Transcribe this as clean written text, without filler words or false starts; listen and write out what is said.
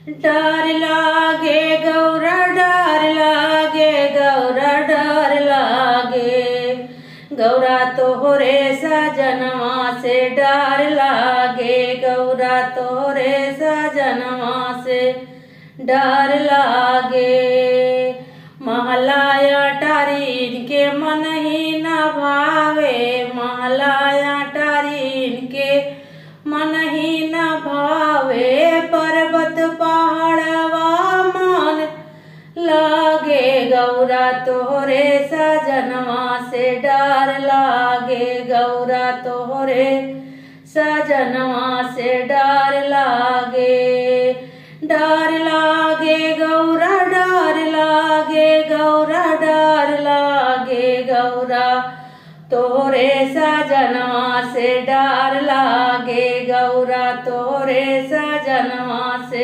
डर लागे गौरा डर लागे गौरा डर लागे गौरा तोहरे सजनवा से डर लागे गौरा तोहरे सजनवा से डर लागे महलाया टारीन के मन ही न भावे महलाया टारीन के मन ही न भावे पर्वत पहाड़वा मन लागे गौरा तोहरे सजनवा से डर लागे गौरा तोहरे सजनवा से डर लागे गौरा डर लागे गौरा डर लागे गौरा तोहरे सजनवा से डर लागे गौरा तोहरे सजनवा से